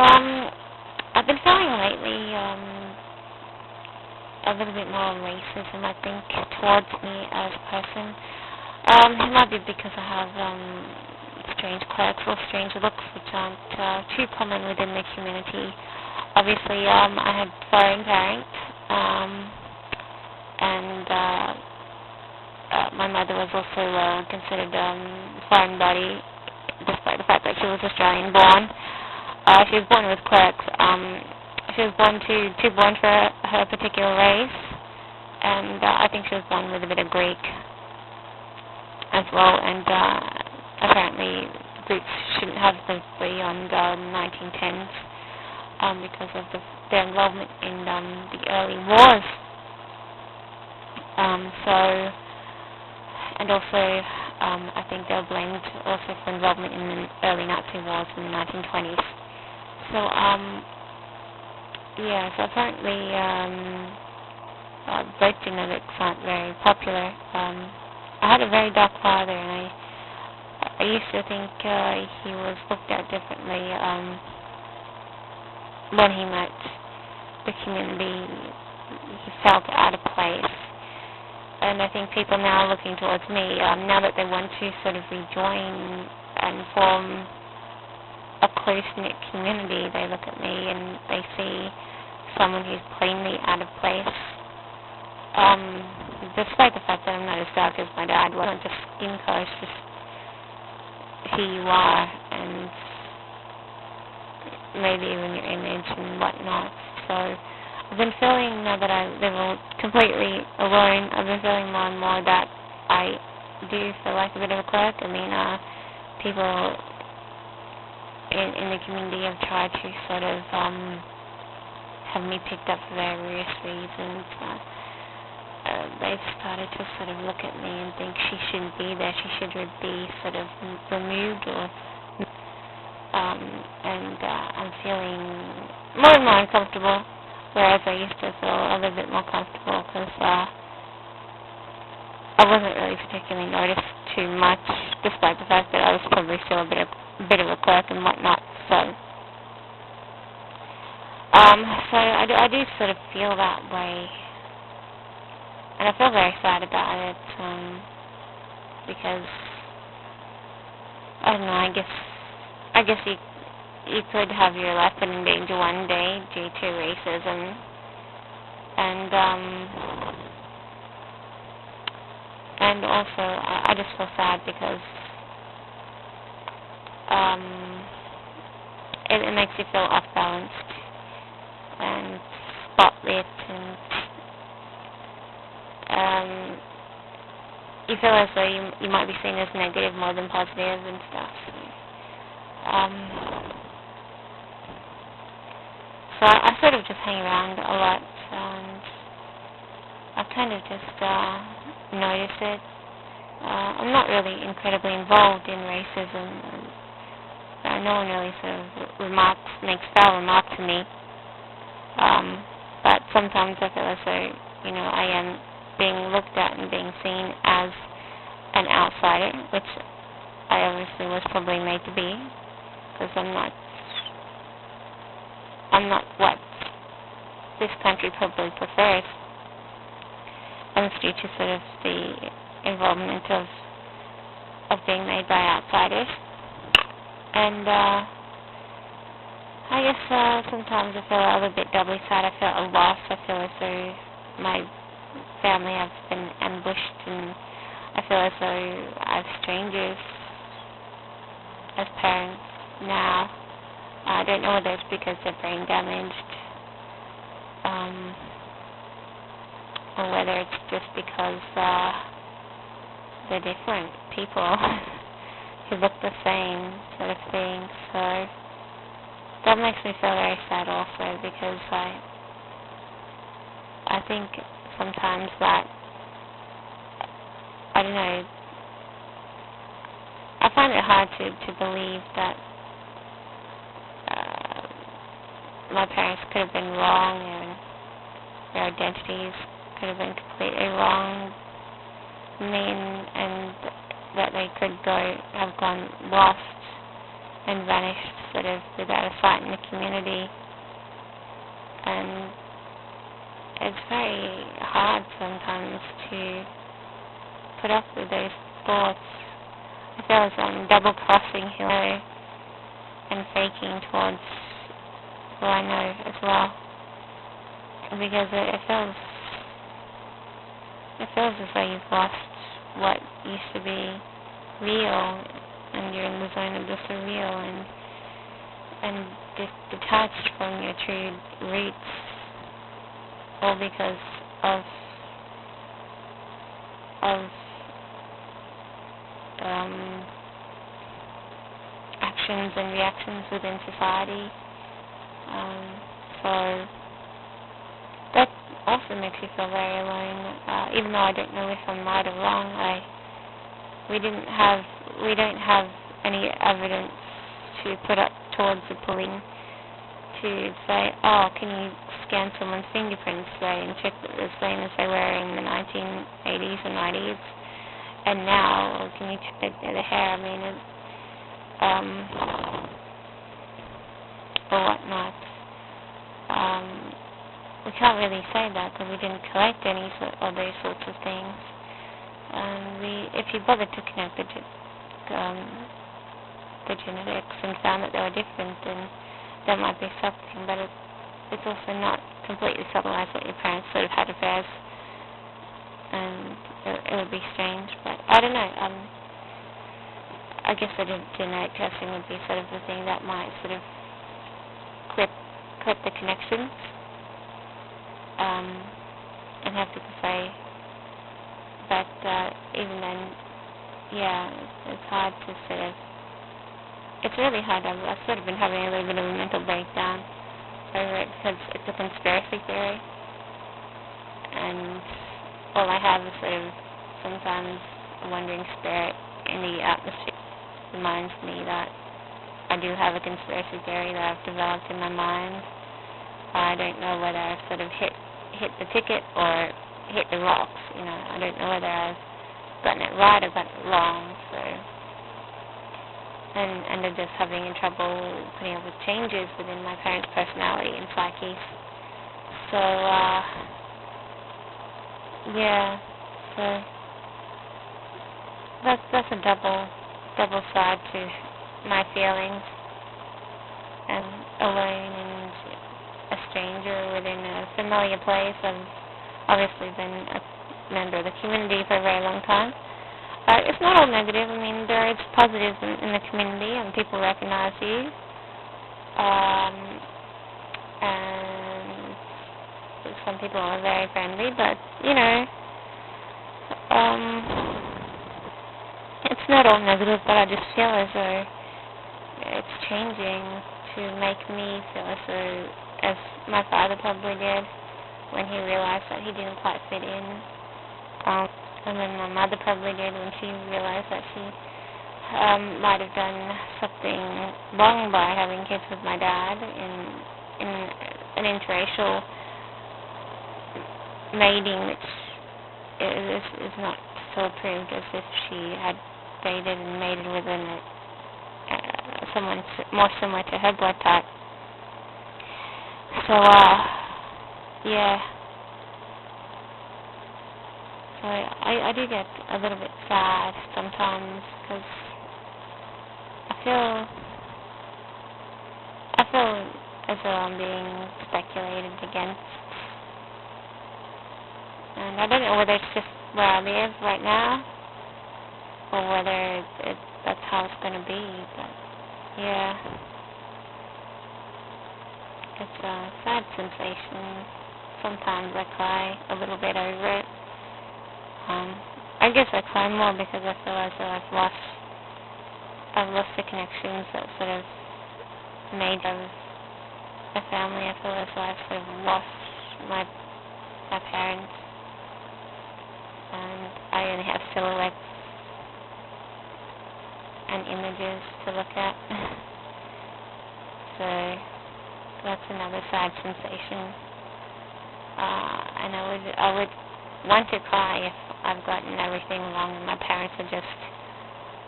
I've been feeling lately a little bit more racism, I think, towards me as a person. It might be because I have strange quirks or strange looks which aren't too common within the community. Obviously, I had foreign parents, and my mother was also considered foreign body, despite the fact that she was Australian born. She was born with quirks. She was born too born for her particular race, and I think she was born with a bit of Greek as well. And apparently, Greeks shouldn't have lived beyond the 1910s because of their involvement in the early wars. And also, I think they were blamed also for involvement in the early Nazi wars in the 1920s. So, so apparently, birth genetics aren't very popular. I had a very dark father, and I used to think he was looked at differently when he met the community. He felt out of place. And I think people now are looking towards me, now that they want to sort of rejoin and form a close-knit community, they look at me and they see someone who's plainly out of place. Despite the fact that I'm not as dark as my dad was, not just skin color, it's just who you are and maybe even your image and whatnot. So I've been feeling, now that I live completely alone, I've been feeling more and more that I do feel like a bit of a quirk. I mean, people in the community have tried to sort of have me picked up for various reasons. They've started to sort of look at me and think she shouldn't be there, she should be sort of removed, or and I'm feeling more and more uncomfortable, whereas I used to feel a little bit more comfortable because I wasn't really particularly noticed too much, despite the fact that I was probably still a bit of a quirk and whatnot. So I do sort of feel that way, and I feel very sad about it because I don't know. I guess you could have your life put in danger one day due to racism, and also I just feel sad because it makes you feel off balanced and spotlit, and you feel as though you might be seen as negative more than positive and stuff. So I sort of just hang around a lot, and I kind of just notice it. I'm not really incredibly involved in racism. No one really sort of makes foul remarks to me. But sometimes I feel as though, I am being looked at and being seen as an outsider, which I obviously was probably made to be, because I'm not what this country probably prefers. And it's due to sort of the involvement of being made by outsiders. And I guess sometimes I feel a little bit doubly sad. I feel a loss. I feel as though my family has been ambushed, and I feel as though as strangers, as parents now. I don't know whether it's because they're brain damaged, or whether it's just because they're different people who look the same sort of thing. So that makes me feel very sad also, because I think sometimes that, I don't know, I find it hard to believe that my parents could have been wrong, and their identities could have been completely wrong, and that they could have gone lost and vanished. sort of without a fight in the community. And it's very hard sometimes to put up with those thoughts. I feel as I'm double-crossing Hillary and faking towards who I know as well. Because it feels as though you've lost what used to be real, and you're in the zone of the surreal and detached from your true roots, all because of actions and reactions within society. So that also makes you feel very alone. Even though I don't know if I'm right or wrong, we don't have any evidence to put up towards the pulling to say, oh, can you scan someone's fingerprints today and check that they're the same as they were in the 1980s and 90s, and now, or can you check the hair? I mean, or whatnot. We can't really say that because we didn't collect any of those sorts of things. If you bothered to connect the genetics and found that they were different, then there might be something, but it's also not completely subtilized what your parents sort of had affairs, and it would be strange, but I don't know. I guess the genetic testing would be sort of the thing that might sort of clip the connections, and have people say, but even then, yeah, it's hard to sort of, it's really hard. I've sort of been having a little bit of a mental breakdown over it because it's a conspiracy theory, and all I have is sort of sometimes a wandering spirit in the atmosphere reminds me that I do have a conspiracy theory that I've developed in my mind. I don't know whether I've sort of hit the ticket or hit the rocks. I don't know whether I've gotten it right or gotten it wrong. So, and I'm just having trouble putting up with changes within my parents' personality and psyche. So, yeah. So that's a double side to my feelings, and alone and a stranger within a familiar place. I've obviously been a member of the community for a very long time. It's not all negative. I mean, there is positives in the community, and people recognize you. And some people are very friendly, but, it's not all negative, but I just feel as though it's changing to make me feel as though, as my father probably did when he realized that he didn't quite fit in, and then my mother probably did when she realized that she might have done something wrong by having kids with my dad in an interracial mating, which is not so approved as if she had dated and mated with someone more similar to her blood type. So, yeah. So I do get a little bit sad sometimes because I feel as though I'm being speculated against. And I don't know whether it's just where I live right now or whether that's how it's going to be, but yeah. It's a sad sensation. Sometimes I cry a little bit over it. I guess I cry more because I feel as though I've lost the connections that sort of made of a family. I feel as though I've sort of lost my parents, and I only have silhouettes and images to look at. So that's another sad sensation. And I would want to cry if I've gotten everything wrong. My parents are just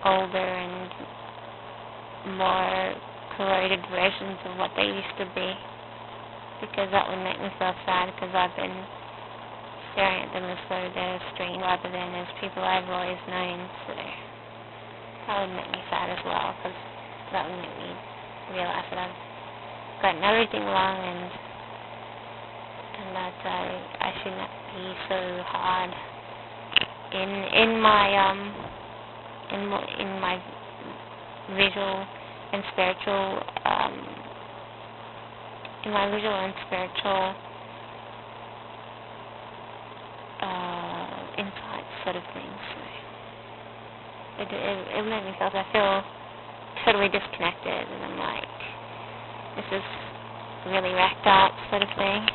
older and more pixelated versions of what they used to be, because that would make me feel sad, because I've been staring at them as though they're a screen rather than as people I've always known, so that would make me sad as well, because that would make me realize that I've gotten everything wrong, and that I shouldn't be so hard in my visual and spiritual insights, sort of thing. So it made me feel, I feel totally disconnected, and I'm like, this is really wrecked up, sort of thing.